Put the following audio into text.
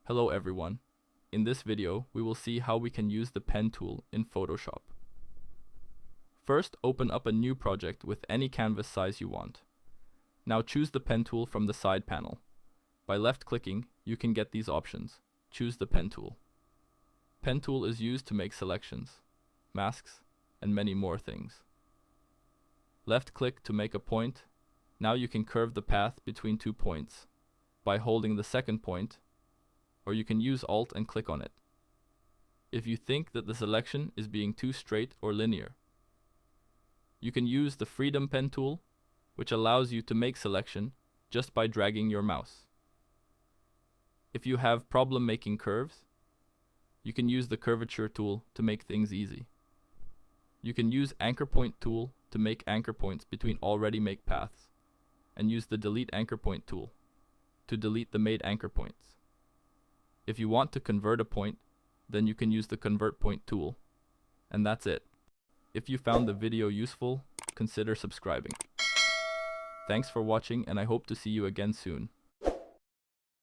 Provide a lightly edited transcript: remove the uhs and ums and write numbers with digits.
Hello everyone. In this video, we will see how we can use the pen tool in Photoshop. First, open up a new project with any canvas size you want. Now choose the pen tool from the side panel. By left-clicking, you can get these options. Choose the pen tool. Pen tool is used to make selections, masks, and many more things. Left-click to make a point. Now you can curve the path between 2 points by holding the second point, or you can use Alt and click on it. If you think that the selection is being too straight or linear, you can use the Freedom Pen tool, which allows you to make selection just by dragging your mouse. If you have problem making curves, you can use the Curvature tool to make things easy. You can use Anchor Point tool to make anchor points between already made paths, and use the Delete Anchor Point tool to delete the made anchor points. If you want to convert a point, then you can use the Convert Point tool. And that's it. If you found the video useful, consider subscribing. Thanks for watching, and I hope to see you again soon.